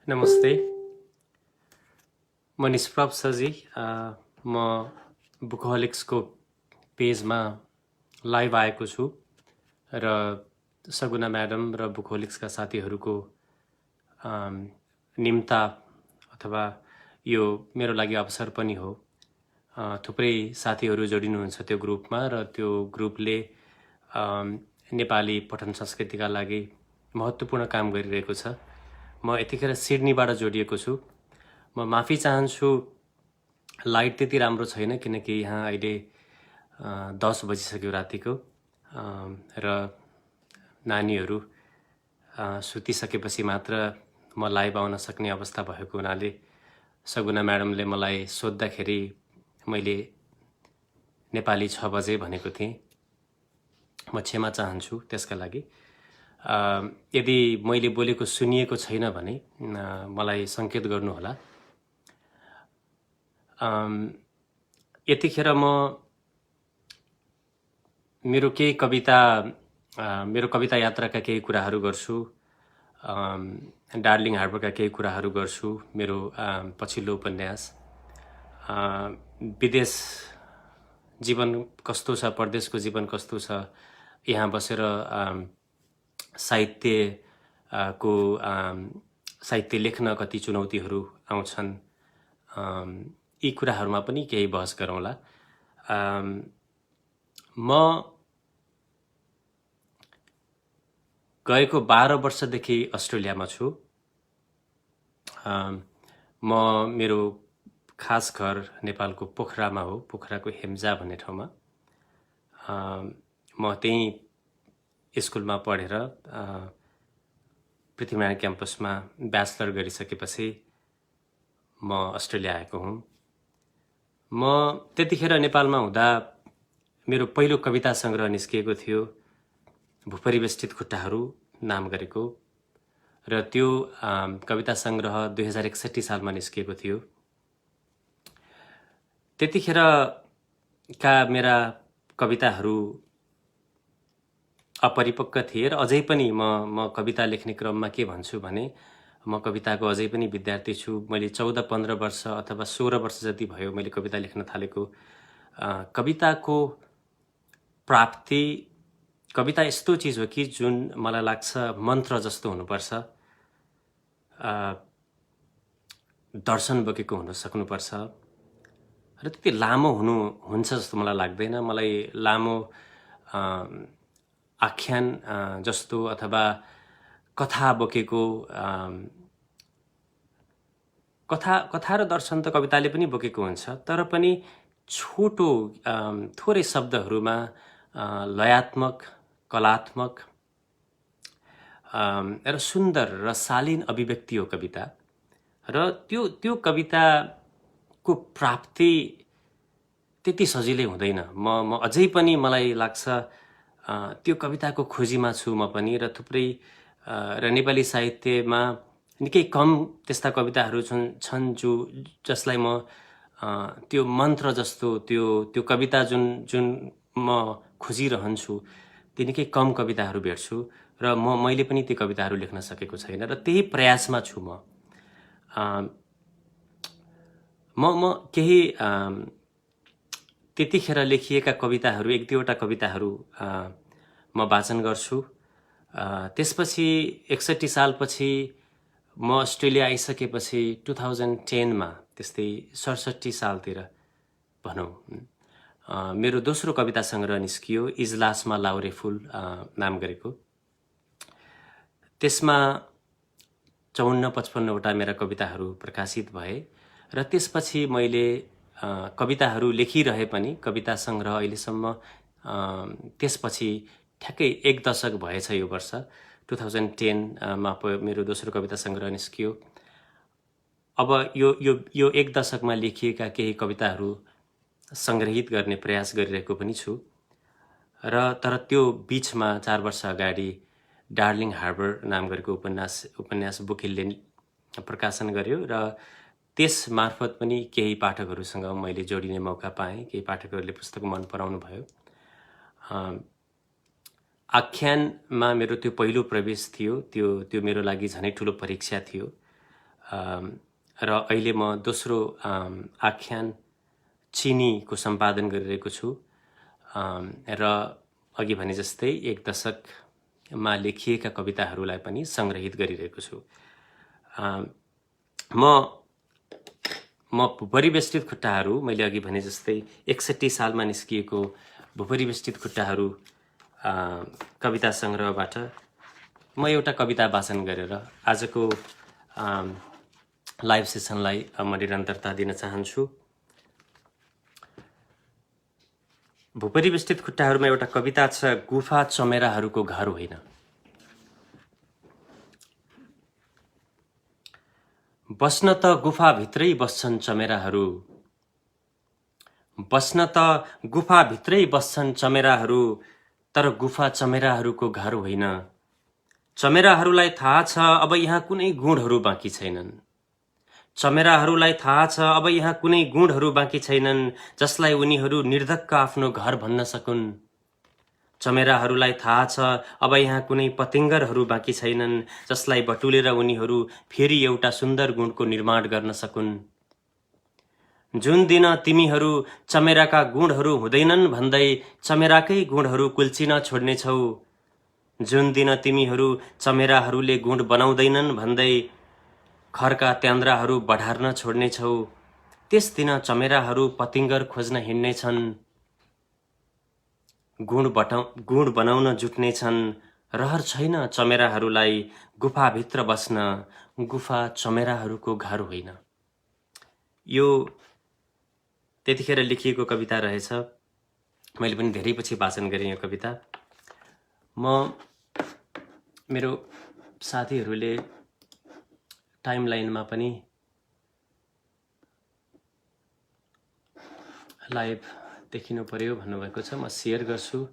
नमस्ते, म निष्प्रभ सरजी। म बुकहलिक्सको पेजमा लाइभ आएको छु र सगुना म्याडम र बुकहलिक्सका साथीहरूको निम्ता अथवा यो मेरो लागि अवसर पनि हो। थुप्रै साथीहरू जोडिनुहुन्छ त्यो ग्रुपमा र त्यो ग्रुपले नेपाली पठन संस्कृतिका लागि महत्त्वपूर्ण काम गरिरहेको छ। म यतिखेर सिडनीबाट जोडिएको छु। म माफी चाहन्छु, लाइट त्यति राम्रो छैन किनकि यहाँ अहिले 10 बजिसक्यो रातिको र नानीहरू सुतिसकेपछि मात्र म लाइभ आउन सक्ने अवस्था भएको हुनाले सगुना म्याडमले मलाई सोद्धाखेरि मैले नेपाली 6 बजे भनेको थिएँ। म क्षमा चाहन्छु त्यसका लागि। यदि मैले बोलेको सुनिएको छैन भने मलाई सङ्केत गर्नुहोला। यतिखेर म मेरो कविता यात्राका केही कुराहरू गर्छु। डार्लिङ हार्बरका केही कुराहरू गर्छु। मेरो पछिल्लो उपन्यास विदेश जीवन कस्तो छ, परदेशको जीवन कस्तो छ, यहाँ बसेर साहित्य लेख्न कति चुनौतीहरू आउँछन्, यी कुराहरूमा पनि केही बहस गरौँला। म गएको 12 वर्षदेखि अस्ट्रेलियामा छु। म मेरो खास घर नेपालको पोखरामा हो, पोखराको हेम्जा भन्ने ठाउँमा। म त्यहीँ स्कुलमा पढेर पृथ्वीनारायण क्याम्पसमा ब्याचलर गरिसकेपछि म अस्ट्रेलिया आएको हुँ। म त्यतिखेर नेपालमा हुँदा मेरो पहिलो कविता सङ्ग्रह निस्किएको थियो, भूपरिवेष्टित खुट्टाहरू नाम गरेको, र त्यो कविता सङ्ग्रह 2061 सालमा निस्किएको थियो। त्यतिखेरका मेरा कविताहरू अपरिपक्व थिए र अझै पनि म कविता लेख्ने क्रममा के भन्छु भने म कविताको अझै पनि विद्यार्थी छु। मैले 14-15 वर्ष अथवा 16 वर्ष जति भयो मैले कविता लेख्न थालेको। कविताको प्राप्ति, कविता यस्तो चिज हो कि जुन मलाई लाग्छ मन्त्र जस्तो हुनुपर्छ, दर्शन बोकेको हुन सक्नुपर्छ र त्यति लामो हुन्छ जस्तो मलाई लाग्दैन। मलाई लामो आख्यान जस्तो अथवा कथा बोकेको कथा र दर्शन त कविताले पनि बोकेको हुन्छ, तर पनि छोटो थोरै शब्दहरूमा लयात्मक, कलात्मक र सुन्दर र शालीन अभिव्यक्ति हो कविता। र त्यो कविताको प्राप्ति त्यति सजिलै हुँदैन। म अझै पनि मलाई लाग्छ त्यो कविताको खोजीमा छु म पनि। र थुप्रै र नेपाली साहित्यमा निकै कम त्यस्ता कविताहरू छन् जसलाई म त्यो मन्त्र जस्तो त्यो कविता जुन म खोजिरहन्छु, ती निकै कम कविताहरू भेट्छु र मैले पनि ती कविताहरू लेख्न सकेको छैन र त्यही प्रयासमा छु म। केही त्यतिखेर लेखिएका कविताहरू, 1-2वटा कविताहरू म वाचन गर्छु। त्यसपछि 61 सालपछि म अस्ट्रेलिया आइसकेपछि 2010मा, त्यस्तै 67 सालतिर भनौँ, मेरो दोस्रो कविता सङ्ग्रह निस्कियो, इजलासमा लाउरे फुल नाम गरेको। त्यसमा 54-55वटा मेरा कविताहरू प्रकाशित भए र त्यसपछि मैले कविताहरू लेखिरहे पनि कविता सङ्ग्रह अहिलेसम्म त्यसपछि ठ्याक्कै 1 दशक भएछ यो वर्ष। 2010मा मेरो दोस्रो कविता सङ्ग्रह निस्कियो। अब यो 1 दशकमा लेखिएका केही कविताहरू सङ्ग्रहित गर्ने प्रयास गरिरहेको पनि छु। तर त्यो बिचमा 4 वर्ष अगाडि डार्लिङ हार्बर नाम गरेको उपन्यास बुकिलले प्रकाशन गर्यो र त्यस मार्फत पनि केही पाठकहरूसँग मैले जोडिने मौका पाएँ। केही पाठकहरूले पुस्तक मन पराउनु भयो। आख्यानमा मेरो त्यो पहिलो प्रवेश थियो। त्यो मेरो लागि झनै ठुलो परीक्षा थियो। र अहिले म दोस्रो आख्यान चिनीको सम्पादन गरिरहेको छु र अघि भने जस्तै 1 दशकमा लेखिएका कविताहरूलाई पनि सङ्ग्रहित गरिरहेको छु। म भूपरिवेष्टित खुट्टाहरू, मैले अघि भने जस्तै 61 सालमा निस्किएको भूपरिवेष्टित खुट्टाहरू कविता सङ्ग्रहबाट म एउटा कविता वाचन गरेर आजको लाइभ सेसनलाई म निरन्तरता दिन चाहन्छु। भूपरिवेष्टित खुट्टाहरूमा एउटा कविता छ, गुफा चमेराहरूको घर होइन। बस्न त गुफाभित्रै बस्छन् चमेराहरू, बस्न त गुफाभित्रै बस्छन् चमेराहरू, तर गुफा चमेराहरूको घर होइन। चमेराहरूलाई थाहा छ अब यहाँ कुनै गुणहरू बाँकी छैनन्। चमेराहरूलाई थाहा छ अब यहाँ कुनै गुणहरू बाँकी छैनन् जसलाई उनीहरू निर्धक्क आफ्नो घर भन्न सकुन्। चमेराहरूलाई थाहा छ अब यहाँ कुनै पतिङ्गरहरू बाँकी छैनन् जसलाई बटुलेर उनीहरू फेरि एउटा सुन्दर गुणको निर्माण गर्न सकुन्। जुन दिन तिमीहरू चमेराका गुणहरू हुँदैनन् भन्दै चमेराकै गुणहरू कुल्चिन छोड्नेछौ, जुन दिन तिमीहरू चमेराहरूले गुण बनाउँदैनन् भन्दै खरका त्यान्द्राहरू बढार्न छोड्नेछौ, त्यस दिन चमेराहरू पतिङ्गर खोज्न हिँड्नेछन्, गुण बनाउन जुट्नेछन्। रहर छैन चमेराहरूलाई गुफाभित्र बस्न, गुफा चमेराहरूको घर होइन। यो त्यतिखेर लेखिएको कविता रहेछ। मैले पनि धेरै पछि वाचन गरेँ यो कविता। मेरो साथीहरूले टाइमलाइनमा पनि लाइभ देखिनु पर्यो भन्नुभएको छ, म सेयर गर्छु।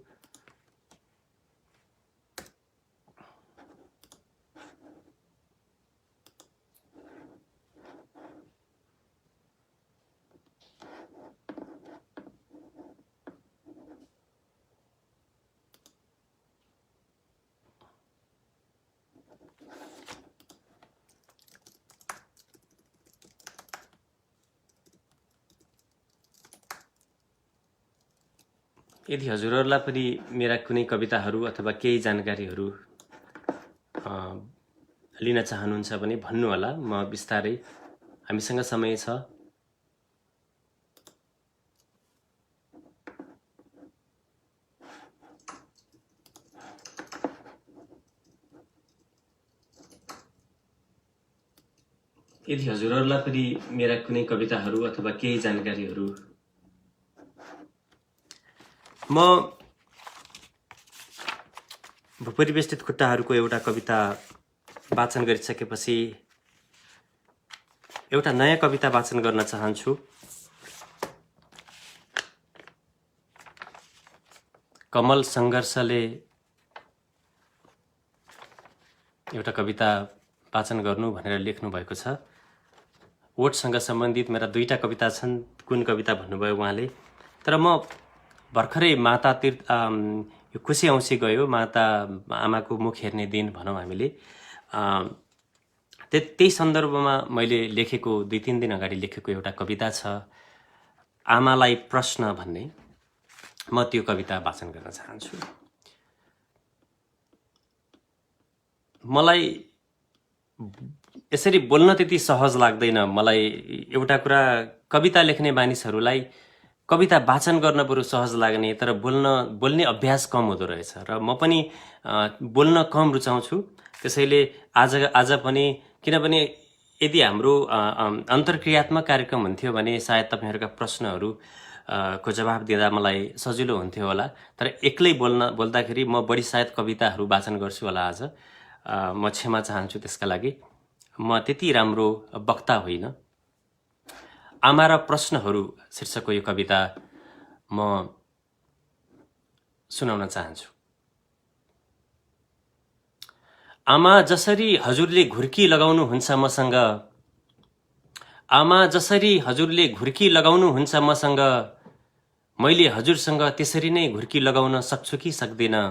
यदि हजुरहरूलाई पनि मेरा कुनै कविताहरू अथवा केही जानकारीहरू लिन चाहनुहुन्छ भने भन्नुहोला, म बिस्तारै, हामीसँग समय छ। यदि हजुरहरूलाई पनि मेरा कुनै कविताहरू अथवा केही जानकारीहरू, म भूपरिवेष्टित खुट्टाहरूको एउटा कविता वाचन गरिसकेपछि एउटा नयाँ कविता वाचन गर्न चाहन्छु। कमल सङ्घर्षले एउटा कविता वाचन गर्नु भनेर लेख्नु भएको छ। ओठसँग सम्बन्धित मेरा 2टा कविता छन्। कुन कविता भन्नुभयो उहाँले, तर म भर्खरै माता तीर्थ यो खुसी औँसी गयो, माता आमाको मुख हेर्ने दिन भनौँ हामीले, त्यही सन्दर्भमा मैले लेखेको 2-3 दिन अगाडि लेखेको एउटा कविता छ, आमालाई प्रश्न भन्ने। म त्यो कविता वाचन गर्न चाहन्छु। मलाई यसरी बोल्न त्यति सहज लाग्दैन। मलाई एउटा कुरा, कविता लेख्ने मानिसहरूलाई कविता वाचन गर्न बरु सहज लाग्ने, तर बोल्ने अभ्यास कम हुँदो रहेछ र म पनि बोल्न कम रुचाउँछु। त्यसैले आज पनि, किनभने यदि हाम्रो अन्तर्क्रियात्मक कार्यक्रम हुन्थ्यो भने सायद तपाईँहरूका प्रश्नहरू को जवाब दिँदा मलाई सजिलो हुन्थ्यो होला, तर एक्लै बोल्दाखेरि म बढी सायद कविताहरू वाचन गर्छु होला आज। म क्षमा चाहन्छु त्यसका लागि। म त्यति राम्रो वक्ता होइन। आमा र प्रश्नहरू शीर्षकको यो कविता म सुनाउन चाहन्छु। आमा जसरी हजुरले घुर्की लगाउनुहुन्छ मसँग, आमा जसरी हजुरले घुर्की लगाउनुहुन्छ मसँग, मैले हजुरसँग त्यसरी नै घुर्की लगाउन सक्छु कि सक्दिनँ।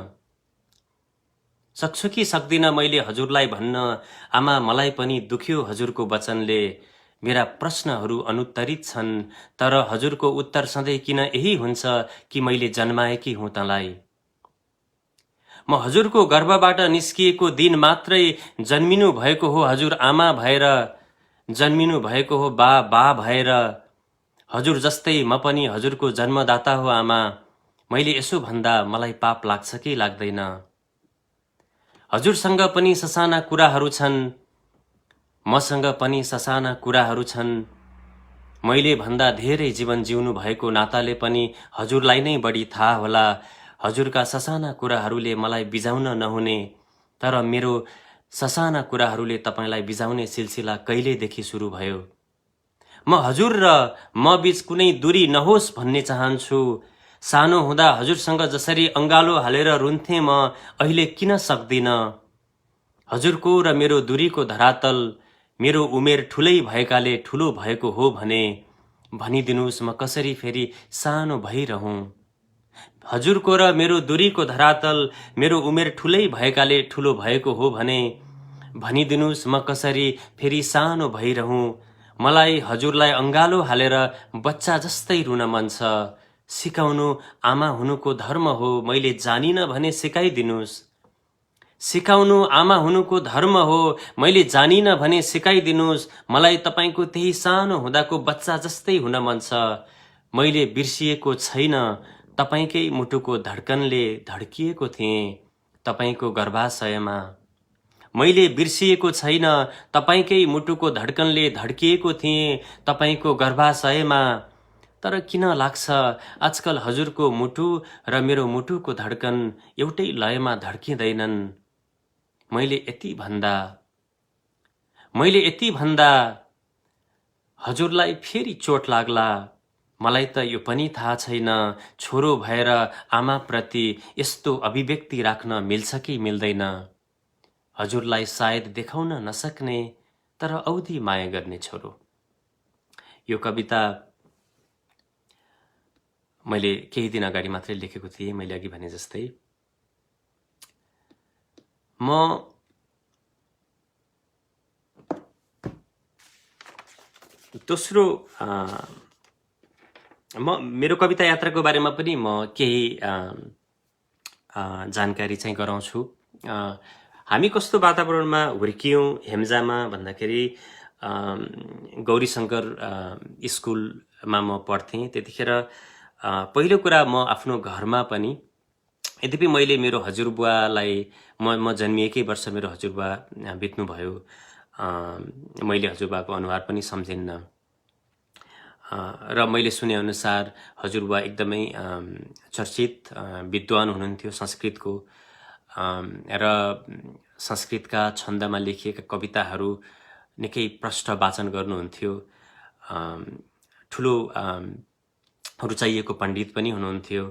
सक्छु कि सक्दिनँ मैले हजुरलाई भन्न, आमा मलाई पनि दुख्यो हजुरको वचनले। मेरा प्रश्नहरू अनुत्तरित छन्, तर हजुरको उत्तर सधैँ किन यही हुन्छ कि मैले जन्माएकी हुँ तँलाई। म हजुरको गर्भबाट निस्किएको दिन मात्रै जन्मिनु भएको हो हजुर आमा भएर, जन्मिनु भएको हो बा भएर। हजुर जस्तै म पनि हजुरको जन्मदाता हो आमा। मैले यसो भन्दा मलाई पाप लाग्छ कि लाग्दैन। हजुरसँग पनि ससाना कुराहरू छन्, मसँग पनि ससाना कुराहरू छन्। मैले भन्दा धेरै जीवन जिउनु भएको नाताले पनि हजुरलाई नै बढी थाहा होला। हजुरका ससाना कुराहरूले मलाई बिजाउन नहुने, तर मेरो ससाना कुराहरूले तपाईँलाई बिजाउने सिलसिला कहिलेदेखि सुरु भयो। म हजुर र म बीच कुनै दूरी नहोस् भन्ने चाहन्छु। सानो हुँदा हजुरसँग जसरी अङ्गालो हालेर रुन्थेँ म अहिले किन सक्दिनँ। हजुरको र मेरो दूरीको धरातल मेरो उमेर ठुलै भएकाले ठुलो भएको हो भने भनिदिनुहोस् म कसरी फेरि सानो भइरहँ। हजुरको र मेरो दूरीको धरातल मेरो उमेर ठुलै भएकाले ठुलो भएको हो भने भनिदिनुहोस् म कसरी फेरि सानो भइरहँ। मलाई हजुरलाई अङ्गालो हालेर बच्चा जस्तै रुन मन छ। सिकाउनु आमा हुनुको धर्म हो, मैले जानिनँ भने सिकाइदिनुहोस्। सिकाउनु आमा हुनुको धर्म हो, मैले जानिनँ भने सिकाइदिनुहोस्। मलाई तपाईँको त्यही सानो हुँदाको बच्चा जस्तै हुन मन छ। मैले बिर्सिएको छैन, तपाईँकै मुटुको धड्कनले धड्किएको थिएँ तपाईँको गर्भाशयमा। मैले बिर्सिएको छैन, तपाईँकै मुटुको धड्कनले धड्किएको थिएँ तपाईँको गर्भाशयमा। तर किन लाग्छ आजकल हजुरको मुटु र मेरो मुटुको धड्कन एउटै लयमा धड्किँदैनन्। मैले यति भन्दा हजुरलाई फेरि चोट लाग्ला। मलाई त यो पनि थाहा छैन छोरो भएर आमाप्रति यस्तो अभिव्यक्ति राख्न मिल्छ कि मिल्दैन। हजुरलाई सायद देखाउन नसक्ने तर औधी माया गर्ने छोरो। यो कविता मैले केही दिन अगाडि मात्रै लेखेको थिएँ। मैले अघि भने जस्तै म दोस्रो मेरो कविता यात्राको बारेमा पनि म केही जानकारी चाहिँ गराउँछु। हामी कस्तो वातावरणमा हुर्कियौँ हेम्जामा भन्दाखेरि गौरीशङ्कर स्कुलमा म पढ्थेँ। त्यतिखेर पहिलो कुरा म आफ्नो घरमा पनि, यद्यपि मैले मेरो हजुरबुवालाई म जन्मिएकै वर्ष मेरो हजुरबुवा बित्नुभयो। मैले हजुरबाको अनुहार पनि सम्झिन्न र मैले सुनेअनुसार हजुरबुवा एकदमै चर्चित विद्वान हुनुहुन्थ्यो संस्कृतको र संस्कृतका छन्दमा लेखिएका कविताहरू निकै प्रष्ट वाचन गर्नुहुन्थ्यो। ठुलो रुचाइएको पण्डित पनि हुनुहुन्थ्यो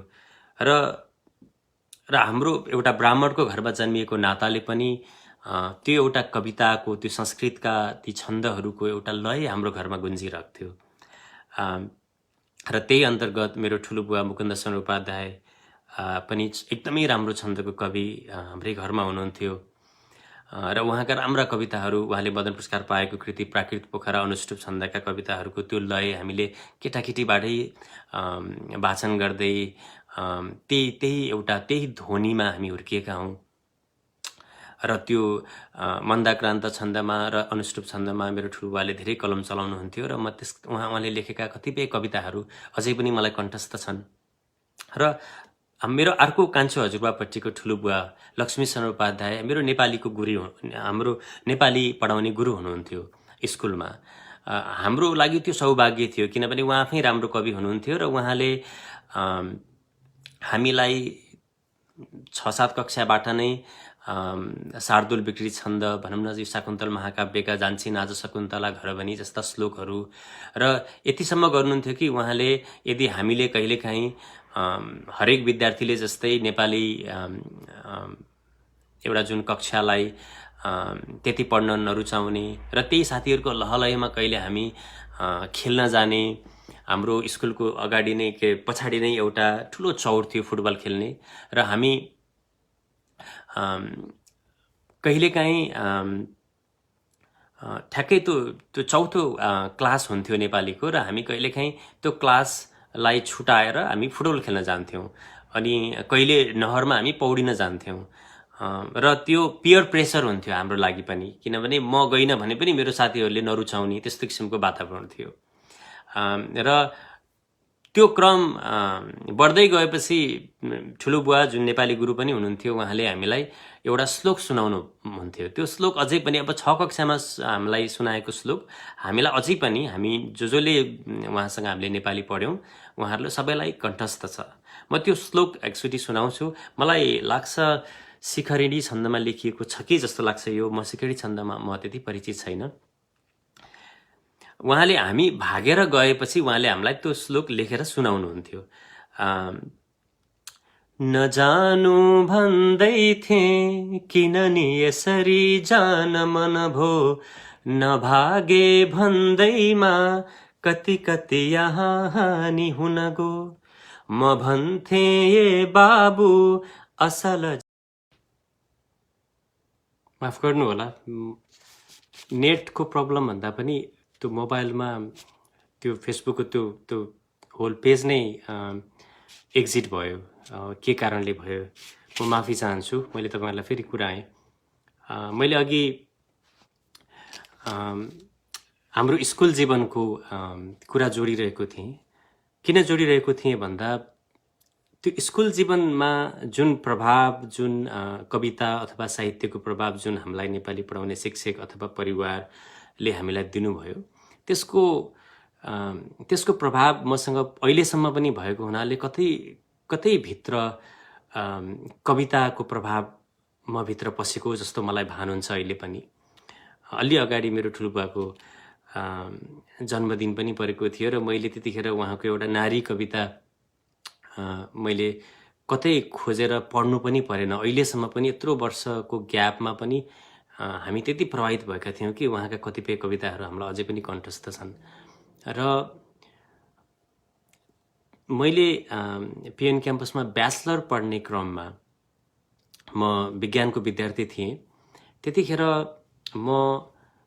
र हाम्रो एउटा ब्राह्मणको घरमा जन्मिएको नाताले पनि त्यो एउटा कविताको, त्यो संस्कृतका ती छन्दहरूको एउटा लय हाम्रो घरमा गुन्जिरहेको थियो। र त्यही अन्तर्गत मेरो ठुलो बुवा मुकुन्द शरण उपाध्याय पनि एकदमै राम्रो छन्दको कवि हाम्रै घरमा हुनुहुन्थ्यो र उहाँका राम्रा कविताहरू, उहाँले मदन पुरस्कार पाएको कृति प्राकृत पोखरा अनुष्टुप छन्दका कविताहरूको त्यो लय हामीले केटाकेटीबाटै वाचन गर्दै त्यही ध्वनिमा हामी हुर्किएका हौँ। र त्यो मन्दाक्रान्त छन्दमा र अनुष्टुप छन्दमा मेरो ठुलोबाले धेरै कलम चलाउनुहुन्थ्यो र उहाँले लेखेका कतिपय कविताहरू अझै पनि मलाई कण्ठस्थ छन्। र मेरो अर्को कान्छो हजुरबापट्टिको ठुलो बुवा लक्ष्मी शरण उपाध्याय मेरो नेपालीको गुरु, हाम्रो नेपाली पढाउने गुरु हुनुहुन्थ्यो स्कुलमा। हाम्रो लागि त्यो सौभाग्य थियो किनभने उहाँ आफै राम्रो कवि हुनुहुन्थ्यो र उहाँले हामीलाई 6-7 कक्षाबाट नै शार्दूल विकृति छन्द भनौँ न, शाकुन्तल महाकाव्यका जान्छिन् आज शकुन्तला घर भनी जस्ता श्लोकहरू र यतिसम्म गर्नुहुन्थ्यो कि उहाँले यदि हामीले कहिलेकाहीँ हरेक विद्यार्थीले जस्तै नेपाली एउटा जुन कक्षालाई त्यति पढ्न नरुचाउने र त्यही साथीहरूको लहलयमा कहिले हामी खेल्न जाने, हाम्रो स्कुलको अगाडि नै पछाडि नै एउटा ठुलो चौर थियो फुटबल खेल्ने र हामी कहिलेकाहीँ ठ्याक्कै त्यो चौथो क्लास हुन्थ्यो नेपालीको र हामी कहिलेकाहीँ त्यो क्लासलाई छुटाएर हामी फुटबल खेल्न जान्थ्यौँ। अनि कहिले नहरमा हामी पौडिन जान्थ्यौँ। र त्यो पियर प्रेसर हुन्थ्यो हाम्रो लागि पनि, किनभने म गइनँ भने पनि मेरो साथीहरूले नरुचाउने त्यस्तो किसिमको वातावरण थियो। र त्यो क्रम बढ्दै गएपछि ठुलो बुवा जुन नेपाली गुरु पनि हुनुहुन्थ्यो, उहाँले हामीलाई एउटा श्लोक सुनाउनु हुन्थ्यो। त्यो श्लोक अझै पनि अब 6 कक्षामा हामीलाई सुनाएको श्लोक हामीलाई अझै पनि हामी जसले उहाँसँग हामीले नेपाली पढ्यौँ उहाँहरूले सबैलाई कण्ठस्थ छ। म त्यो श्लोक एकचोटि सुनाउँछु। मलाई लाग्छ शिखरिणी छन्दमा लेखिएको छ कि जस्तो लाग्छ यो। म शिखरिणी छन्दमा त्यति परिचित छैन। उहाँले हामी भागेर गएपछि उहाँले हामीलाई त्यो श्लोक लेखेर सुनाउनुहुन्थ्यो। नजानु भन्दै थिएँ किन नि यसरी जान मन भो, नभागे भन्दैमा कति कति यहाँ हानि हुन गो, म भन्थे ए बाबु असल। माफ गर्नु होला, नेटको प्रब्लम भन्दा पनि त्यो मोबाइलमा त्यो फेसबुकको त्यो होल पेज नै एक्जिट भयो। के कारणले भयो म माफी चाहन्छु। मैले तपाईँहरूलाई फेरि कुराएँ। मैले अघि हाम्रो स्कुल जीवनको कुरा जोडिरहेको थिएँ। किन जोडिरहेको थिएँ भन्दा त्यो स्कुल जीवनमा जुन प्रभाव, जुन कविता अथवा साहित्यको प्रभाव जुन हामीलाई नेपाली पढाउने शिक्षक अथवा परिवारले हामीलाई दिनुभयो, त्यसको प्रभाव मसँग अहिलेसम्म पनि भएको हुनाले कतै भित्र कविताको प्रभाव म भित्र पसेको जस्तो मलाई भान हुन्छ। अहिले पनि अलि अगाडि मेरो ठुलोबाको जन्मदिन पनि परेको थियो र मैले त्यतिखेर उहाँको एउटा नारी कविता मैले कतै खोजेर पढ्नु पनि परेन। अहिलेसम्म पनि यत्रो वर्षको ग्यापमा पनि हामी त्यति प्रभावित भएका थियौँ कि उहाँका कतिपय कविताहरू हामीलाई अझै पनि कण्ठस्थ छन्। र मैले पिएन क्याम्पसमा ब्याचलर पढ्ने क्रममा म विज्ञानको विद्यार्थी थिएँ। त्यतिखेर म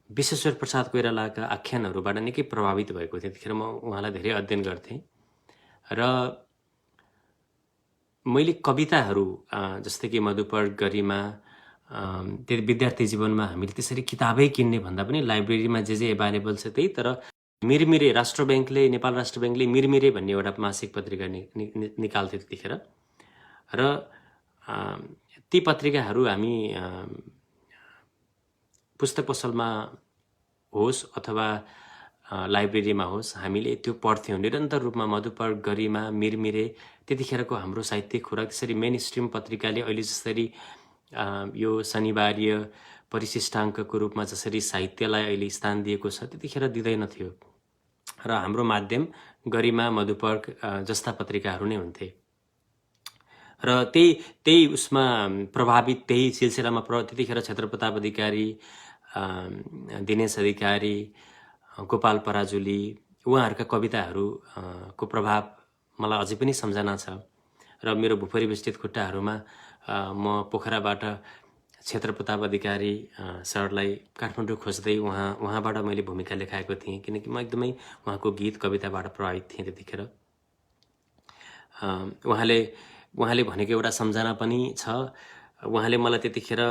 विश्वेश्वर प्रसाद कोइरालाका आख्यानहरूबाट निकै प्रभावित भएको थिएँ। त्यतिखेर म उहाँलाई धेरै अध्ययन गर्थेँ र मैले कविताहरू जस्तै कि मधुपर्क, गरिमा, त्यो विद्यार्थी जीवनमा हामीले त्यसरी किताबै किन्ने भन्दा पनि लाइब्रेरीमा जे एभाइलेबल छ त्यही। तर मिरमिरे राष्ट्र ब्याङ्कले, नेपाल राष्ट्र ब्याङ्कले मिरमिरे भन्ने एउटा मासिक पत्रिका निकाल्थ्यो त्यतिखेर। र ती पत्रिकाहरू हामी पुस्तक पसलमा होस् अथवा लाइब्रेरीमा होस् हामीले त्यो पढ्थ्यौँ निरन्तर रूपमा। मधुपर्क, गरिमा, मिरमिरे त्यतिखेरको हाम्रो साहित्यिक खुराक। त्यसरी मेन स्ट्रिम पत्रिकाले अहिले जसरी यो शनिबारीय परिशिष्टाङ्कको रूपमा जसरी साहित्यलाई अहिले स्थान दिएको छ, त्यतिखेर दिँदैन थियो। र हाम्रो माध्यम गरिमा, मधुपर्क जस्ता पत्रिकाहरू नै हुन्थे। र त्यही उसमा प्रभावित, त्यही सिलसिलामा त्यतिखेर क्षेत्रप्रताप अधिकारी, दिनेश अधिकारी, गोपाल पराजुली उहाँहरूका कविताहरूको प्रभाव मलाई अझै पनि सम्झना छ। र मेरो भूपरिवेष्टित खुट्टाहरूमा म पोखराबाट क्षेत्रप्रताप अधिकारी सरलाई काठमाडौँ खोज्दै उहाँबाट मैले भूमिका लेखाएको थिएँ, किनकि म एकदमै उहाँको गीत कविताबाट प्रभावित थिएँ त्यतिखेर। उहाँले भनेको एउटा सम्झना पनि छ। उहाँले मलाई त्यतिखेर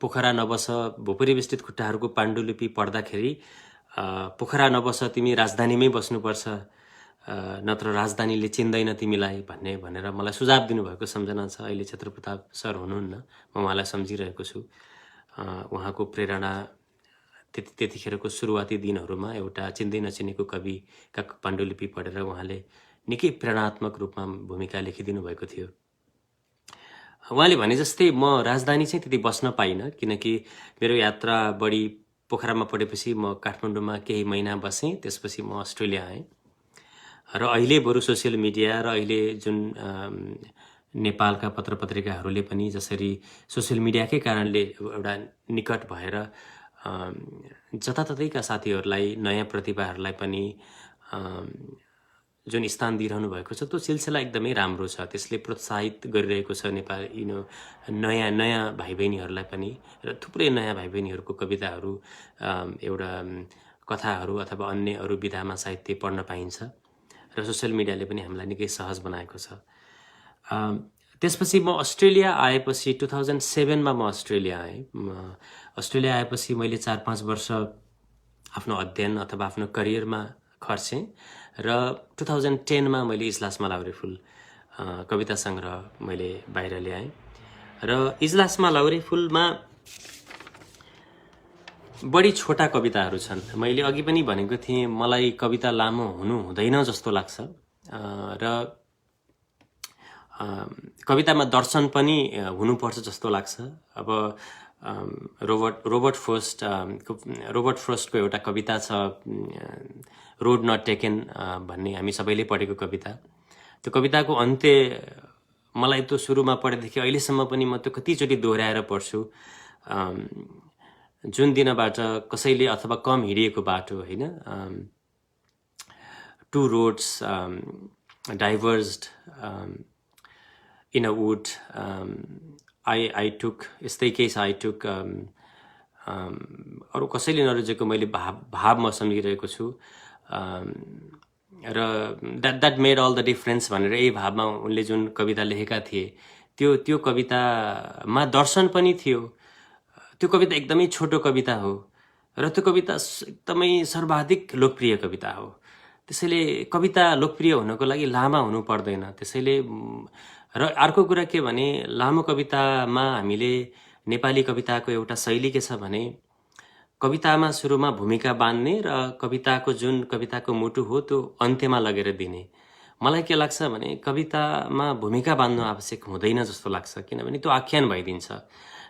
पोखरा नबस, भूपरिवेष्टित खुट्टाहरूको पाण्डुलिपि पढ्दाखेरि पोखरा नबस, तिमी राजधानीमै बस्नुपर्छ, नत्र राजधानीले चिन्दैन तिमीलाई भनेर मलाई सुझाव दिनुभएको सम्झना छ। अहिले क्षेत्रप्रताप सर हुनुहुन्न, म उहाँलाई सम्झिरहेको छु। उहाँको प्रेरणा त्यतिखेरको सुरुवाती दिनहरूमा एउटा चिन्दै नचिनेको कविका पाण्डुलिपि पढेर उहाँले निकै प्रेरणात्मक रूपमा भूमिका लेखिदिनु भएको थियो। उहाँले भने जस्तै म राजधानी चाहिँ त्यति बस्न पाइनँ, किनकि मेरो यात्रा बढी पोखरामा पढेपछि म काठमाडौँमा केही महिना बसेँ, त्यसपछि म अस्ट्रेलिया आएँ। र अहिले बरु सोसियल मिडिया र अहिले जुन नेपालका पत्र पत्रिकाहरूले पनि जसरी सोसियल मिडियाकै कारणले एउटा निकट भएर जताततैका साथीहरूलाई, नयाँ प्रतिभाहरूलाई पनि जुन स्थान दिइरहनु भएको छ त्यो सिलसिला एकदमै राम्रो छ। त्यसले प्रोत्साहित गरिरहेको छ नेपाली नयाँ नयाँ भाइ बहिनीहरूलाई पनि, र थुप्रै नयाँ भाइ बहिनीहरूको कविताहरू, एउटा कथाहरू अथवा अन्य अरू विधामा साहित्य पढ्न पाइन्छ, र सोसियल मिडियाले पनि हामीलाई निकै सहज बनाएको छ। त्यसपछि म अस्ट्रेलिया आएपछि 2007 मा म अस्ट्रेलिया आएँ। अस्ट्रेलिया आएपछि मैले 4-5 वर्ष आफ्नो अध्ययन अथवा आफ्नो करियरमा खर्चेँ, र 2010 मा मैले इजलासमा लाउरे फुल कविता सङ्ग्रह मैले बाहिर ल्याएँ। र इजलासमा लाउरे फुलमा बढी छोटा कविताहरू छन्। मैले अघि पनि भनेको थिएँ मलाई कविता लामो हुनु हुँदैन जस्तो लाग्छ, र कवितामा दर्शन पनि हुनुपर्छ जस्तो लाग्छ। अब रोबर्ट फ्रोस्टको एउटा कविता छ, रोड नट टेकन भन्ने, हामी सबैले पढेको कविता। त्यो कविताको अन्त्य मलाई त्यो सुरुमा पढेदेखि अहिलेसम्म पनि म त्यो कतिचोटि दोहोऱ्याएर पढ्छु। जुन दिनबाट कसैले अथवा कम हिँडिएको बाटो होइन, two roads diverged in a wood, I took, यस्तै केही छ, आई टुक, अरू कसैले नरोजेको मैले भाव म सम्झिरहेको छु, र that made all the difference भनेर यही भावमा उनले जुन कविता लेखेका थिए, त्यो कवितामा दर्शन पनि थियो। त्यो कविता एकदमै छोटो कविता हो, र त्यो कविता एकदमै सर्वाधिक लोकप्रिय कविता हो। त्यसैले कविता लोकप्रिय हुनको लागि लामा हुनु पर्दैन। त्यसैले र अर्को कुरा के भने, लामो कवितामा हामीले नेपाली कविताको एउटा शैली के छ भने, कवितामा सुरुमा भूमिका बाँध्ने र कविताको मुटु हो त्यो अन्त्यमा लगेर दिने। मलाई के लाग्छ भने कवितामा भूमिका बाँध्नु आवश्यक हुँदैन जस्तो लाग्छ, किनभने त्यो आख्यान भइदिन्छ।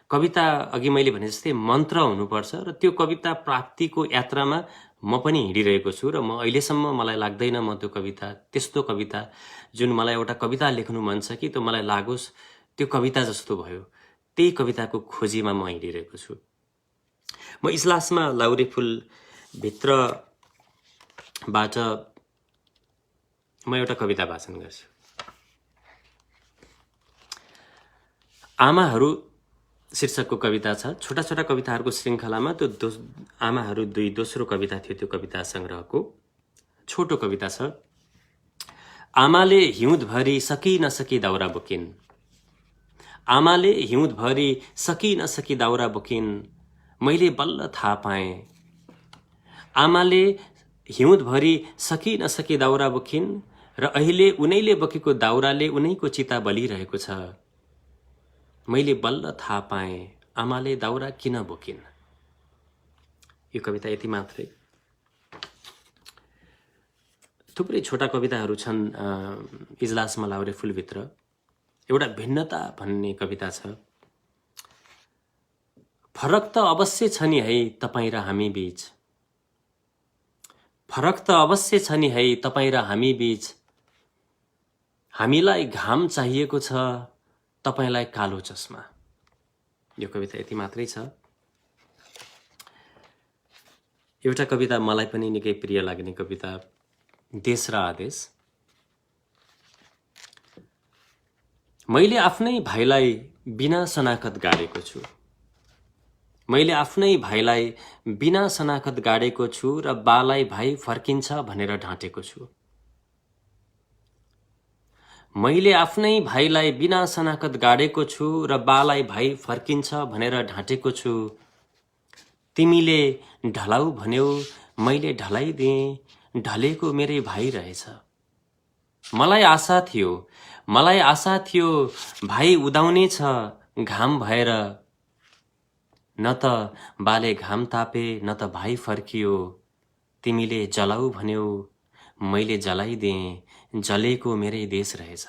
कविता अघि मैले भने जस्तै मन्त्र हुनुपर्छ, र त्यो कविता प्राप्तिको यात्रामा म पनि हिँडिरहेको छु, र म अहिलेसम्म मलाई लाग्दैन म त्यो कविता, त्यस्तो कविता जुन मलाई एउटा कविता लेख्नु मन छ कि त्यो मलाई लागोस् त्यो कविता जस्तो भयो, त्यही कविताको खोजीमा म हिँडिरहेको छु। म इजलासमा लाउरे फुल भित्रबाट म एउटा कविता वाचन गर्छु। आमाहरू शीर्षकको कविता छ। छोटा छोटा कविताहरूको श्रृङ्खलामा त्यो आमाहरू 2 दोस्रो कविता थियो त्यो कविता सङ्ग्रहको। छोटो कविता छ। आमाले हिउँदभरि सकी नसकी दाउरा बोकिन्, आमाले हिउँदभरि सकी नसकी दाउरा बोकिन्, मैले बल्ल थाहा पाएँ। आमाले हिउँदभरि सकी नसकी दाउरा बोकिन्, र अहिले उनैले बोकेको दाउराले उनैको चिता बलिरहेको छ। मैले बल्ल थाहा पाएँ आमाले दाउरा किन बोकिन्। यो कविता यति मात्रै। थुप्रै छोटा कविताहरू छन् इजलासमा लाउरे फुलभित्र। एउटा भिन्नता भन्ने कविता छ। फरक त अवश्य छ नि है तपाईँ र हामी बीच, फरक त अवश्य छ नि है तपाईँ र हामी बीच, हामीलाई घाम चाहिएको छ तपाईलाई कालो चस्मा। यो कविता यति मात्रै छ। एउटा कविता मलाई पनि निकै प्रिय लाग्ने कविता, देश र आदेश। मैले आफ्नै भाइलाई बिना शनाखत गाडेको छु, मैले आफ्नै भाइलाई बिना शनाखत गाडेको छु, र बालाई भाइ फर्किन्छ भनेर ढाँटेको छु। मैले आफ्नै भाइलाई बिना शनाखत गाडेको छु, र बालाई भाइ फर्किन्छ भनेर ढाँटेको छु। तिमीले ढलाउ भन्यौ मैले ढलाइदिएँ, ढलेको मेरै भाइ रहेछ। मलाई आशा थियो भाइ उदाउने छ घाम भएर, न त बाले घाम तापे न त भाइ फर्कियो। तिमीले जलाउ भन्यौ मैले जलाइदिएँ, जलेको मेरै देश रहेछ।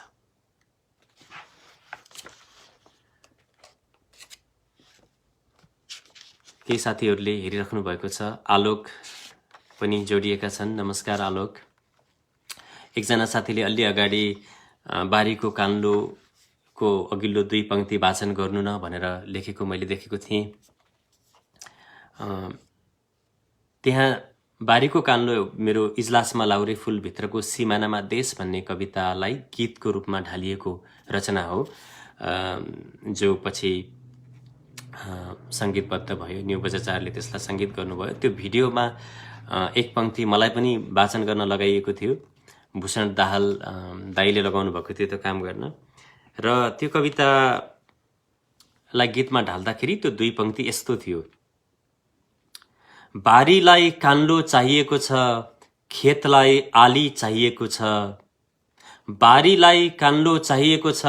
केही साथीहरूले हेरिराख्नु भएको छ। आलोक पनि जोडिएका छन्। नमस्कार आलोक। एकजना साथीले अलि अगाडि बारीको कान्लोको अघिल्लो 2 पंक्ति वाचन गर्नु न भनेर लेखेको मैले देखेको थिएँ। त्यहाँ बारीको कान्लो मेरो इजलासमा लाउरे फुलभित्रको सिमानामा देश भन्ने कवितालाई गीतको रूपमा ढालिएको रचना हो, जो पछि सङ्गीतबद्ध भयो। न्यु बजाचार्यले त्यसलाई सङ्गीत गर्नुभयो। त्यो भिडियोमा एक पङ्क्ति मलाई पनि वाचन गर्न लगाइएको थियो। भूषण दाहाल दाईले लगाउनु भएको थियो त्यो काम गर्न, र त्यो कवितालाई गीतमा ढाल्दाखेरि त्यो दुई पङ्क्ति यस्तो थियो: बारीलाई कान्लो चाहिएको छ, खेतलाई आली चाहिएको छ। बारीलाई कान्लो चाहिएको छ,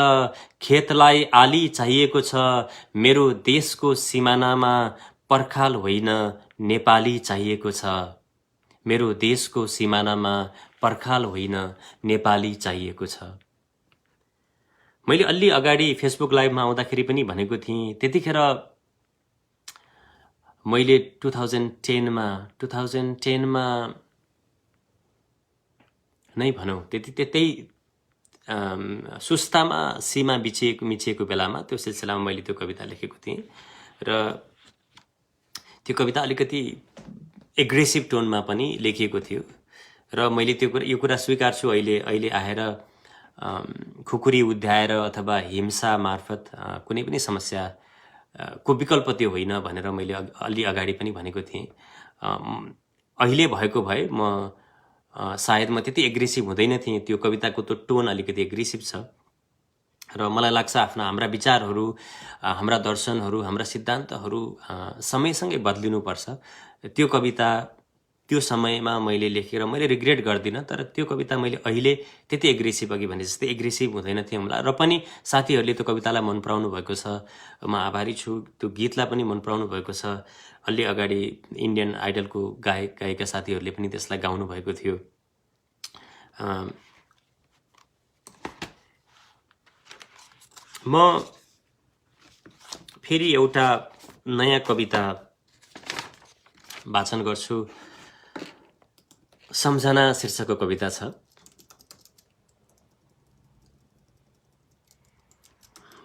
खेतलाई आली चाहिएको छ। मेरो देशको सिमानामा पर्खाल होइन नेपाली चाहिएको छ। मेरो देशको सिमानामा पर्खाल होइन नेपाली चाहिएको छ। मैले अलि अगाडि फेसबुक लाइभमा आउँदाखेरि पनि भनेको थिएँ, त्यतिखेर मैले 2010मा नै भनौँ त्यतै सुस्तामा सीमा मिचिएको बेलामा त्यो सिलसिलामा मैले त्यो कविता लेखेको थिएँ, र त्यो कविता अलिकति एग्रेसिभ टोनमा पनि लेखिएको थियो। र मैले यो कुरा स्वीकार्छु, अहिले आएर खुकुरी उद्याएर अथवा हिंसा मार्फत कुनै पनि समस्या को विकल्प त्यो होइन भनेर मैले अलि अगाडि पनि भनेको थिएँ। अहिले भएको भए म सायद म त्यति एग्रेसिभ हुँदैन थिएँ। त्यो कविताको त्यो टोन अलिकति एग्रेसिभ छ, र मलाई लाग्छ हाम्रा विचारहरू, हाम्रा दर्शनहरू, हाम्रा सिद्धान्तहरू समयसँगै बदलिनुपर्छ। त्यो कविता त्यो समयमा मैले लेखेर मैले रिग्रेट गर्दिनँ, तर त्यो कविता मैले अहिले त्यति एग्रेसिभ, अघि भने जस्तै एग्रेसिभ हुँदैन थिएँ होला। र पनि साथीहरूले त्यो कवितालाई मन पराउनु भएको छ, म आभारी छु। त्यो गीतलाई पनि मन पराउनु भएको छ। अलि अगाडि इन्डियन आइडलको गायिका साथीहरूले पनि त्यसलाई गाउनु भएको थियो। म फेरि एउटा नयाँ कविता वाचन गर्छु। सम्झना शीर्षकको कविता छ।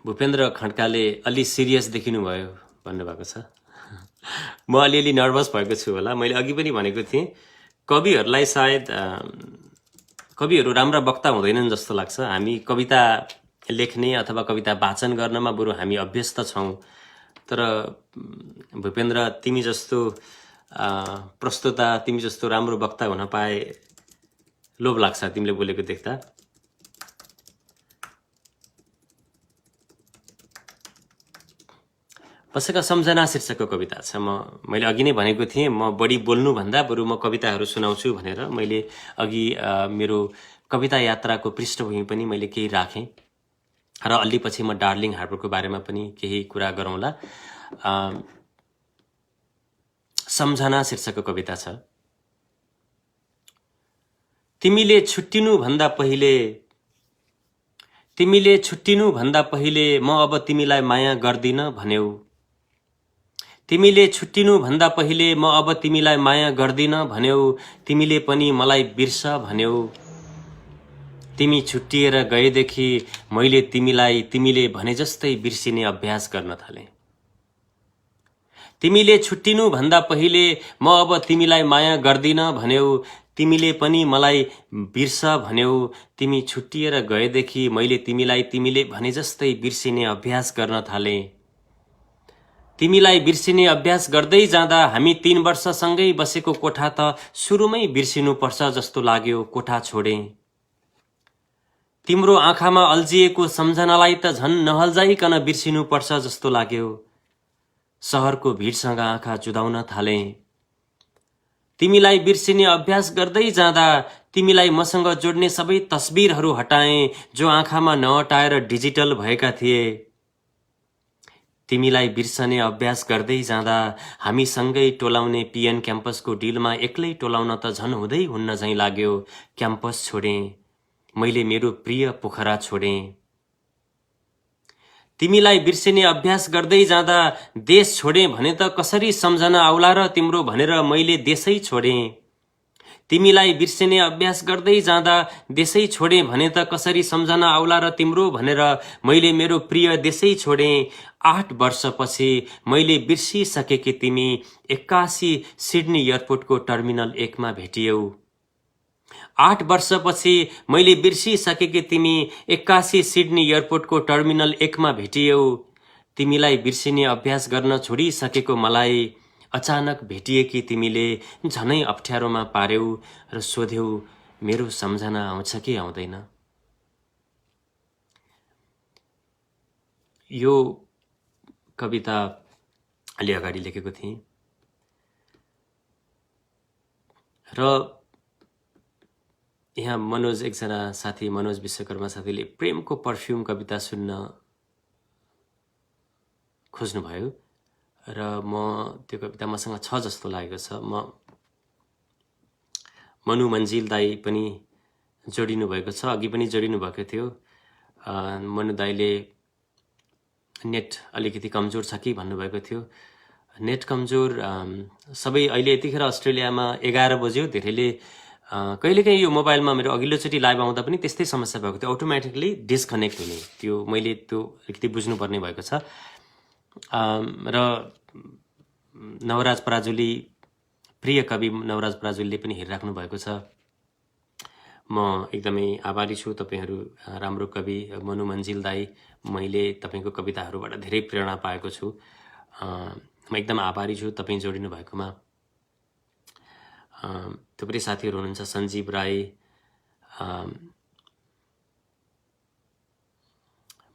भूपेन्द्र खड्काले अलि सिरियस देखिनुभयो भन्नुभएको छ। म अलिअलि नर्भस भएको छु होला। मैले अघि पनि भनेको थिएँ, कविहरूलाई सायद कविहरू राम्रा वक्ता हुँदैनन् जस्तो लाग्छ। हामी कविता लेख्ने अथवा कविता वाचन गर्नमा बरु हामी अभ्यस्त छौँ। तर भूपेन्द्र, तिमी जस्तो प्रस्तुता, तिमी जस्तो राम्रो वक्ता हुन पाए लोभ लाग्छ तिमीले बोलेको देख्दा। कसैका सम्झना शीर्षकको कविता छ। मैले अघि नै भनेको थिएँ, म बढी बोल्नुभन्दा बरु म कविताहरू सुनाउँछु भनेर। मैले अघि मेरो कविता यात्राको पृष्ठभूमि पनि मैले केही राखेँ, र अलि पछि म डार्लिङ हार्बरको बारेमा पनि केही कुरा गरौँला। सम्झना शीर्षकको कविता छ। तिमीले छुट्टिनु भन्दा पहिले म अब तिमीलाई माया गर्दिन भन्यौ। तिमीले छुट्टिनु भन्दा पहिले म अब तिमीलाई माया गर्दिन भन्यौ। तिमीले पनि मलाई बिर्स भन्यौ। तिमी छुट्टिएर गएदेखि मैले तिमीलाई तिमीले भने जस्तै बिर्सिने अभ्यास गर्न थालेँ। तिमीले छुट्टिनु भन्दा पहिले म अब तिमीलाई माया गर्दिन भन्यौ। तिमीले पनि मलाई बिर्स भन्यौ। तिमी छुट्टिएर गएदेखि मैले तिमीलाई तिमीले भने जस्तै बिर्सिने अभ्यास गर्न थालेँ। तिमीलाई बिर्सिने अभ्यास गर्दै जाँदा हामी 3 वर्षसँगै बसेको कोठा त सुरुमै बिर्सिनुपर्छ जस्तो लाग्यो। कोठा छोडेँ। तिम्रो आँखामा अल्झिएको सम्झनालाई त झन् नहल्झाइकन बिर्सिनुपर्छ जस्तो लाग्यो। सहरको भिडसँग आँखा जुधाउन थालेँ। तिमीलाई बिर्सिने अभ्यास गर्दै जाँदा तिमीलाई मसँग जोड्ने सबै तस्बिरहरू हटाएँ, जो आँखामा नहटाएर डिजिटल भएका थिए। तिमीलाई बिर्सने अभ्यास गर्दै जाँदा हामी सँगै टोलाउने पिएन क्याम्पसको डिलमा एक्लै टोलाउन त झन् हुँदै हुन्न झैँ लाग्यो। क्याम्पस छोडेँ। मैले मेरो प्रिय पोखरा छोडेँ। तिमीलाई बिर्सिने अभ्यास गर्दै जाँदा देश छोडेँ भने त कसरी सम्झना आउला र तिम्रो भनेर मैले देशै छोडेँ। तिमीलाई बिर्सिने अभ्यास गर्दै जाँदा देशै छोडे भने त कसरी सम्झना आउला र तिम्रो भनेर मैले मेरो प्रिय देशै छोडे। 8 वर्षपछि मैले बिर्सिसकेकी तिमी 81 सिडनी एयरपोर्टको टर्मिनल 1 मा भेटियौ। 8 वर्षपछि मैले बिर्सिसकेकी तिमी 81 सिडनी एयरपोर्टको टर्मिनल 1 मा भेटियौ। तिमीलाई बिर्सिने अभ्यास गर्न छोडिसकेको मलाई अचानक भेटिएकी तिमीले झनै अप्ठ्यारोमा पार्यौ र सोध्यौ मेरो सम्झना आउँछ कि आउँदैन। यो कविता अलि अगाडि लेखेको थिएँ र यहाँ मनोज, एकजना साथी मनोज विश्वकर्मा साथीले प्रेमको पर्फ्युम कविता सुन्न खोज्नुभयो र म त्यो कविता मसँग छ जस्तो लागेको छ। मनु मन्जिल दाई पनि जोडिनु भएको छ, अघि पनि जोडिनु भएको थियो। मनु दाईले नेट अलिकति कमजोर छ कि भन्नुभएको थियो। नेट कमजोर सबै अहिले यतिखेर अस्ट्रेलियामा 11 बज्यो। धेरैले कहिलेकाहीँ यो मोबाइलमा मेरो अघिल्लोचोटि लाइभ आउँदा पनि त्यस्तै समस्या भएको थियो, अटोमेटिकली डिस्कनेक्ट हुने। त्यो मैले त्यो अलिकति बुझ्नुपर्ने भएको छ। र नवराज पराजुली, प्रिय कवि नवराज पराजुलीले पनि हेरिराख्नु भएको छ। म एकदमै आभारी छु। तपाईहरू राम्रो कवि मनु मन्जिल दाई, मैले तपाईको कविताहरूबाट धेरै प्रेरणा पाएको छु। म एकदम आभारी छु तपाईँ जोडिनु भएकोमा। थुप्रै साथीहरू हुनुहुन्छ, सञ्जीव राई,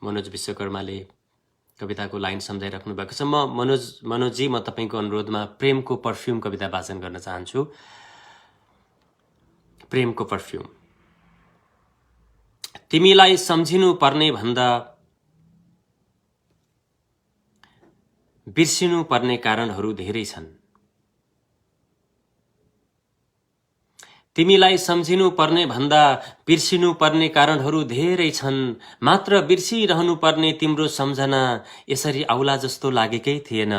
मनोज विश्वकर्माले कविताको लाइन सम्झाइराख्नु भएको छ। म मनोजी, म तपाईको अनुरोधमा प्रेमको पर्फ्युम कविता वाचन गर्न चाहन्छु। प्रेमको पर्फ्युम। तिमीलाई सम्झिनु पर्ने भन्दा बिर्सिनु पर्ने कारणहरू धेरै छन्। तिमीलाई सम्झिनु पर्ने भन्दा बिर्सिनु पर्ने कारणहरू धेरै छन्। मात्र बिर्सिरहनु पर्ने तिम्रो सम्झना यसरी आउला जस्तो लागेकै थिएन।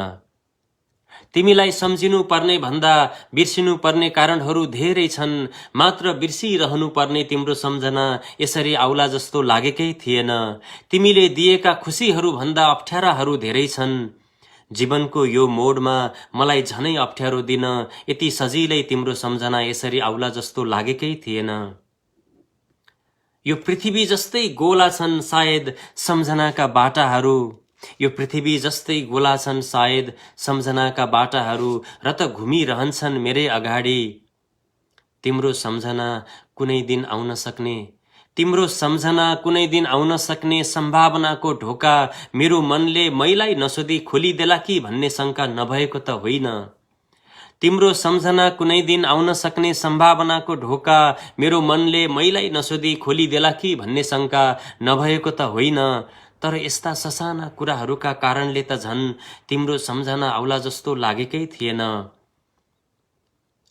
तिमीलाई सम्झिनु पर्ने भन्दा बिर्सिनु पर्ने कारणहरू धेरै छन्। मात्र बिर्सिरहनु पर्ने तिम्रो सम्झना यसरी आउला जस्तो लागेकै थिएन। तिमीले दिएका खुसीहरू भन्दा अप्ठ्याराहरू धेरै छन्। जीवनको यो मोडमा मलाई झनै अप्ठ्यारो दिन यति सजिलै तिम्रो सम्झना यसरी आउला जस्तो लागेकै थिएन। यो पृथ्वी जस्तै गोला छन् सायद सम्झनाका बाटाहरू। यो पृथ्वी जस्तै गोला छन् सायद सम्झनाका बाटाहरू, र त घुमिरहन्छन् मेरै अगाडि। तिम्रो सम्झना कुनै दिन आउन सक्ने, तिम्रो सम्झना कुनै दिन आउन सक्ने सम्भावनाको ढोका मेरो मनले मैलाई नसोधी खोलिदेला कि भन्ने शङ्का नभएको त होइन। तिम्रो सम्झना कुनै दिन आउन सक्ने सम्भावनाको ढोका मेरो मनले मैलाई नसोधी खोलिदेला कि भन्ने शङ्का नभएको त होइन। तर यस्ता ससाना कुराहरूका कारणले त झन् तिम्रो सम्झना आउला जस्तो लागेकै थिएन।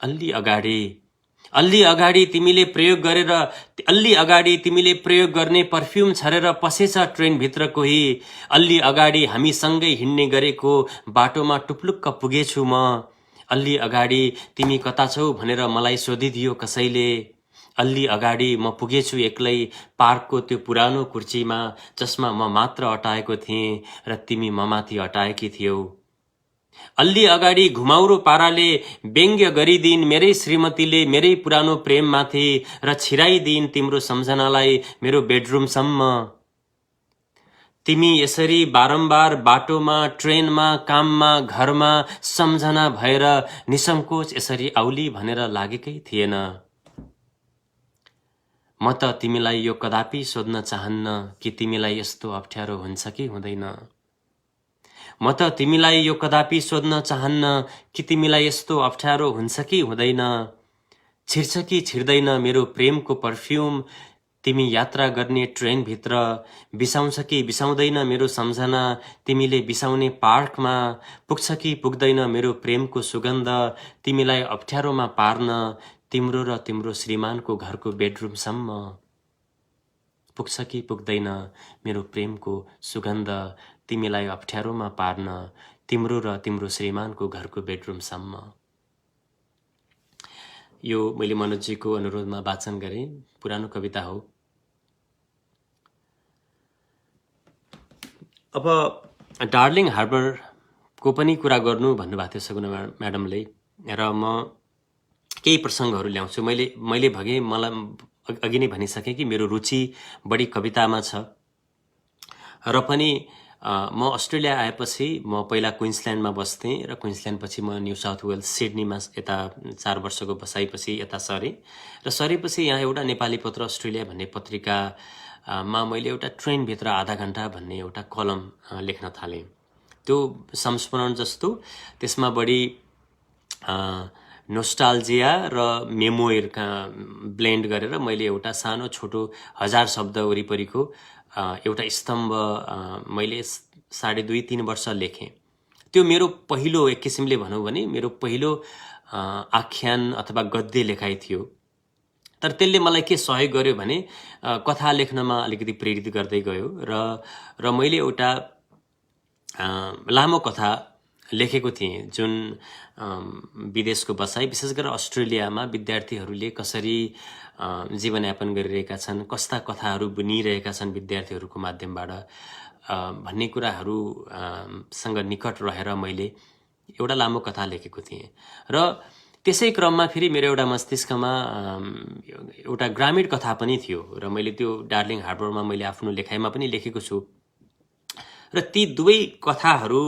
अलि अगाडि तिमीले प्रयोग गर्ने पर्फ्युम छरेर पसेछ ट्रेनभित्र कोही। अलि अगाडि हामीसँगै हिँड्ने गरेको बाटोमा टुप्लुक्क पुगेछु म। अलि अगाडि तिमी कता छौ भनेर मलाई सोधिदियो कसैले। अलि अगाडि म पुगेछु एक्लै पार्कको त्यो पुरानो कुर्चीमा, जसमा म मात्र अटाएको थिएँ र तिमी ममाथि अटाएकी थियौ। अलि अगाडि घुमाउरो पाराले व्यङ्ग्य गरिदिन मेरै श्रीमतीले मेरै पुरानो प्रेममाथि, र छिराइदिन तिम्रो सम्झनालाई मेरो बेडरुमसम्म। तिमी यसरी बारम्बार बाटोमा, ट्रेनमा, काममा, घरमा सम्झना भएर निसङ्कोच यसरी आउली भनेर लागेकै थिएन। म त तिमीलाई यो कदापि सोध्न चाहन्न कि तिमीलाई यस्तो अप्ठ्यारो हुन्छ कि हुँदैन। म त तिमीलाई यो कदापि सोध्न चाहन्न कि तिमीलाई यस्तो अप्ठ्यारो हुन्छ कि हुँदैन। छिर्छ कि छिर्दैन मेरो प्रेमको पर्फ्युम तिमी यात्रा गर्ने ट्रेनभित्र। बिसाउँछ कि बिसाउँदैन मेरो सम्झना तिमीले बिसाउने पार्कमा। पुग्छ कि पुग्दैन मेरो प्रेमको सुगन्ध तिमीलाई अप्ठ्यारोमा पार्न, तिम्रो र तिम्रो श्रीमानको घरको बेडरुमसम्म। पुग्छ कि पुग्दैन मेरो प्रेमको सुगन्ध तिमीलाई अप्ठ्यारोमा पार्न, तिम्रो र तिम्रो श्रीमानको घरको बेडरुमसम्म। यो मैले मनोजजीको अनुरोधमा वाचन गरेँ। पुरानो कविता हो। अब डार्लिङ हार्बरको पनि कुरा गर्नु भन्नुभएको थियो सगुना म्याडमले, र म केही प्रसङ्गहरू ल्याउँछु। मैले भने मलाई अघि नै भनिसकेँ कि मेरो रुचि बढी कवितामा छ, र पनि म अस्ट्रेलिया आएपछि म पहिला क्विन्सल्यान्डमा बस्थेँ, र क्विन्सल्यान्डपछि म न्यू साउथ वेल्स सिडनीमा यता 4 वर्षको बसाइपछि यता सरेँ, र सरेपछि यहाँ एउटा नेपाली पत्र अस्ट्रेलिया भन्ने पत्रिकामा मैले एउटा ट्रेनभित्र आधा घण्टा भन्ने एउटा कलम लेख्न थालेँ। त्यो संस्मरण जस्तो, त्यसमा बढी नोस्टाल्जिया र मेमोइरका ब्लेन्ड गरेर मैले एउटा सानो छोटो 1000 शब्द वरिपरिको एउटा स्तम्भ मैले 2.5-3 वर्ष लेखेँ। त्यो मेरो पहिलो, एक किसिमले भनौँ भने मेरो पहिलो आख्यान अथवा गद्य लेखाइ थियो। तर त्यसले मलाई के सहयोग गर्यो भने कथा लेख्नमा अलिकति प्रेरित गर्दै गयो, र मैले एउटा लामो कथा लेखेको थिएँ, जुन विदेशको बसाइ, विशेष गरेर अस्ट्रेलियामा विद्यार्थीहरूले कसरी जीवनयापन गरिरहेका छन्, कस्ता कथाहरू बुनिरहेका छन् विद्यार्थीहरूको माध्यमबाट भन्ने कुराहरूसँग निकट रहेर मैले एउटा लामो कथा लेखेको थिएँ। र त्यसै क्रममा फेरि मेरो एउटा मस्तिष्कमा एउटा ग्रामीण कथा पनि थियो, र मैले त्यो डार्लिङ हार्बरमा मैले आफ्नो लेखाइमा पनि लेखेको छु। र ती दुवै कथाहरू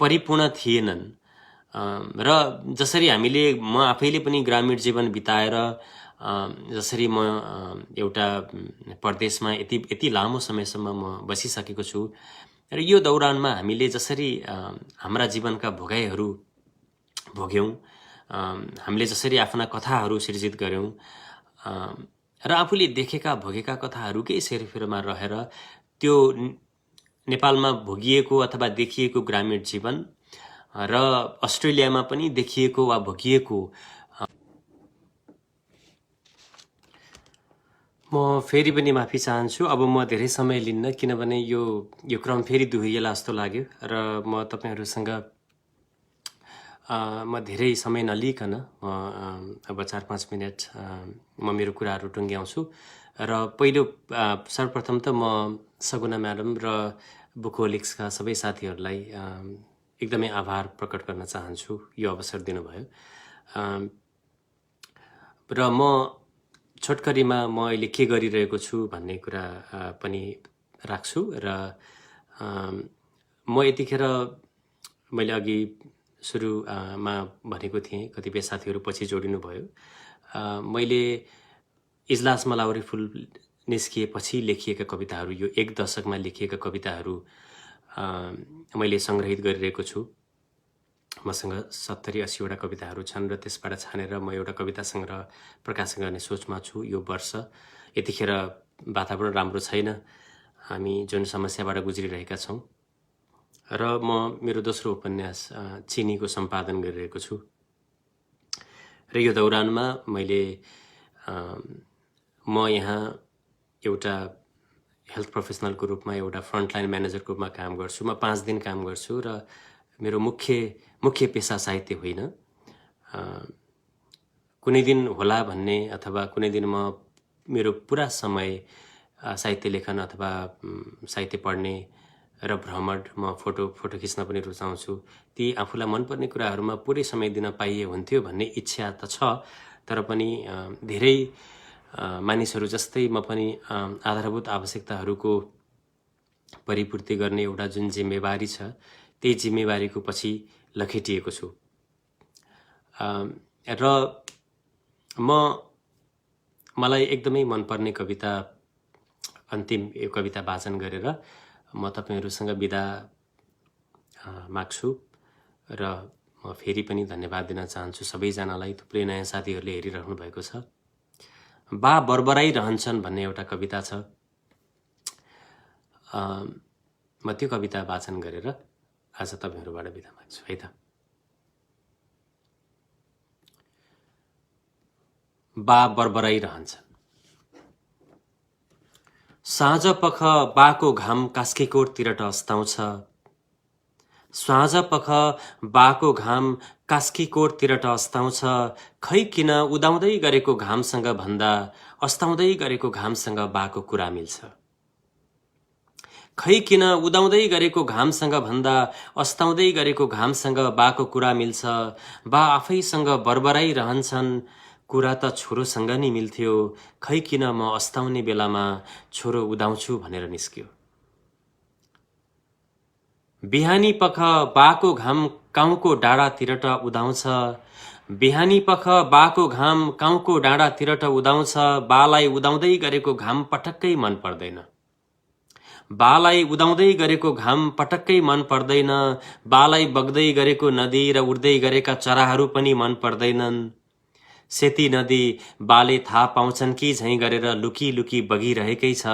परिपूर्ण थिएनन्, र जसरी म आफैले पनि ग्रामीण जीवन बिताएर जसरी म एउटा प्रदेशमा यति लामो समयसम्म म बसिसकेको छु, र यो दौरानमा हामीले जसरी हाम्रा जीवनका भोगाइहरू भोग्यौँ, हामीले जसरी आफ्ना कथाहरू सिर्जित गऱ्यौँ, र आफूले देखेका भोगेका कथाहरूकै सेरफेरमा रहेर त्यो नेपालमा भोगिएको अथवा देखिएको ग्रामीण जीवन र अस्ट्रेलियामा पनि देखिएको वा भोगिएको, म फेरि पनि माफी चाहन्छु। अब म धेरै समय लिन्न, किनभने यो क्रम फेरि दोहोरिएला जस्तो लाग्यो, र म तपाईँहरूसँग म धेरै समय नलिकन अब 4-5 मिनट म मेरो कुराहरू टुङ्ग्याउँछु। र पहिलो सर्वप्रथम त म सगुना म्याडम र बुकोलिक्सका सबै साथीहरूलाई एकदमै आभार प्रकट गर्न चाहन्छु यो अवसर दिनुभयो। र म छोटकरीमा म अहिले के गरिरहेको छु भन्ने कुरा पनि राख्छु। र म यतिखेर मैले अघि सुरुमा भनेको थिएँ, कतिपय साथीहरू पछि जोडिनु भयो, मैले इजलासमा लाउरे फुल निस्किएपछि लेखिएका कविताहरू, यो 1 दशकमा लेखिएका कविताहरू मैले सङ्ग्रहित गरिरहेको छु। मसँग 70-80 वटा कविताहरू छन्, र त्यसबाट छानेर म एउटा कविता सङ्ग्रह प्रकाशन गर्ने सोचमा छु यो वर्ष। यतिखेर वातावरण राम्रो छैन, हामी जुन समस्याबाट गुज्रिरहेका छौँ, र म मेरो दोस्रो उपन्यास चिनीको सम्पादन गरिरहेको छु। र यो दौरानमा मैले म यहाँ एउटा हेल्थ प्रोफेसनलको रूपमा, एउटा फ्रन्टलाइन म्यानेजरको रूपमा काम गर्छु। म 5 दिन काम गर्छु, र मेरो मुख्य पेसा साहित्य होइन। कुनै दिन होला भन्ने, अथवा कुनै दिन मेरो पुरा समय साहित्य लेखन अथवा साहित्य पढ्ने र भ्रमण, म फोटो खिच्न पनि रुचाउँछु। ती आफूलाई मनपर्ने कुराहरूमा पुरै समय दिन पाइए हुन्थ्यो भन्ने इच्छा त छ, तर पनि धेरै मानिसहरू जस्तै म पनि आधारभूत आवश्यकताहरूको परिपूर्ति गर्ने एउटा जुन जिम्मेवारी छ, त्यही जिम्मेवारीको पछि लखेटिएको छु। र मलाई एकदमै मनपर्ने कविता, अन्तिम यो कविता वाचन गरेर म तपाईहरूसँग बिदा माग्छु। र म फेरि पनि धन्यवाद दिन चाहन्छु सबैजनालाई। थुप्रै नयाँ साथीहरूले हेरिरहनु भएको छ। बा बरबराइरहन्छन् भन्ने एउटा कविता छ, म त्यो कविता वाचन गरेर आज तपाईहरूबाट बिदा माग्छु है त। बा बरबराइरहन्छन्। साँझ पख बाको घाम कास्कीकोटतिर अस्ताउँछ। साँझ पख बाको घाम कास्कीकोटतिर त अस्ताउँछ, खै किन उदाउँदै गरेको घामसँग भन्दा अस्ताउँदै गरेको घामसँग बाको कुरा मिल्छ। खै किन उदाउँदै गरेको घामसँग भन्दा अस्ताउँदै गरेको घामसँग बाको कुरा मिल्छ। बा आफैसँग बरबराइरहन्छन्, कुरा त छोरोसँग नि मिल्थ्यो। खै किन म अस्ताउने बेलामा छोरो उदाउँछु भनेर निस्क्यो। बिहानी पख बाको घाम काउको डाँडातिर त उदाउँछ। बिहानी पख बाको घाम काउको डाँडातिर त उदाउँछ। बालाई उदाउँदै गरेको घाम पटक्कै मन पर्दैन। बालाई उदाउँदै गरेको घाम पटक्कै मन पर्दैन। बालाई बग्दै गरेको नदी र उड्दै गरेका चराहरू पनि मन पर्दैनन्। सेती नदी बाले थाहा पाउँछन् कि झैँ गरेर लुकी लुकी बगिरहेकै छ।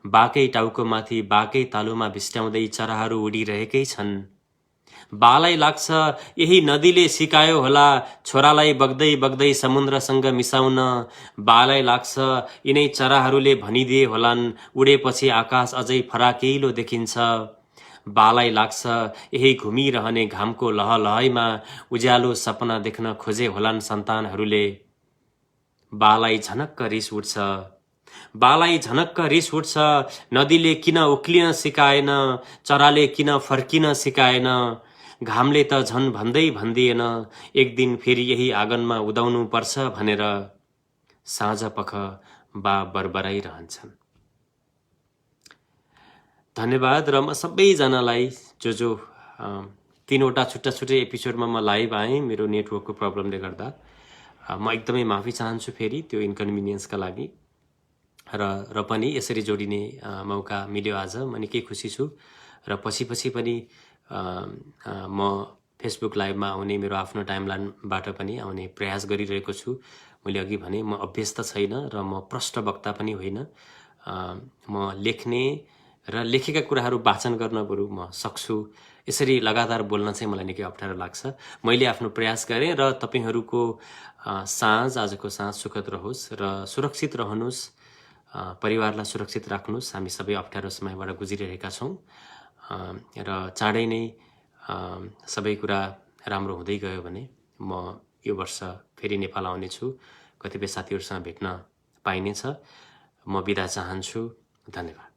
बाकै टाउको माथि बाकै तालुमा भिस्ट्याउँदै चराहरू उडिरहेकै छन्। बालाई लाग्छ यही नदीले सिकायो होला छोरालाई बग्दै बग्दै समुद्रसँग मिसाउन। बालाई लाग्छ यिनै चराहरूले भनिदिए होलान् उडेपछि आकाश अझै फराकिलो देखिन्छ। बालाई लाग्छ यही घुमिरहने घामको लहलहैमा उज्यालो सपना देख्न खोजे होलान् सन्तानहरूले। बालाई झनक्क रिस उठ्छ। बालाई झनक्क रिस उठ्छ। नदीले किन उक्लिन सिकाएन, चराले किन फर्किन सिकाएन। घामले त झन् भन्दै भन्दिएन एक दिन फेरि यही आँगनमा उदाउनु पर्छ भनेर। साँझ पख बा बरबराइरहन्छन्। धन्यवाद। र म सबैजनालाई जो तीनवटा छुट्टा छुट्टै एपिसोडमा म लाइभ आएँ मेरो नेटवर्कको प्रब्लमले गर्दा म एकदमै माफी चाहन्छु फेरि त्यो इन्कन्भिनियन्सका लागि। र पनि यसरी जोडिने मौका मिल्यो आज। म निकै खुसी छु। र पछि पनि म फेसबुक लाइभमा आउने मेरो आफ्नो टाइमलाइनबाट पनि आउने प्रयास गरिरहेको छु। मैले अघि भने म अभ्यस्त छैन र म प्रष्ट वक्ता पनि होइन। म लेख्ने र लेखेका कुराहरू वाचन गर्न बरु म सक्छु। यसरी लगातार बोल्न चाहिँ मलाई निकै अप्ठ्यारो लाग्छ। मैले आफ्नो प्रयास गरेँ र तपाईहरूको आजको साँझ सुखद रहोस् र सुरक्षित रहनुहोस्। परिवारलाई सुरक्षित राख्नुहोस्। हामी सबै अप्ठ्यारो समयबाट गुजिरहेका छौँ र चाँडै नै सबै कुरा राम्रो हुँदै गयो भने म यो वर्ष फेरि नेपाल आउनेछु। कतिपय साथीहरूसँग भेट्न पाइनेछ। म बिदा चाहन्छु। धन्यवाद।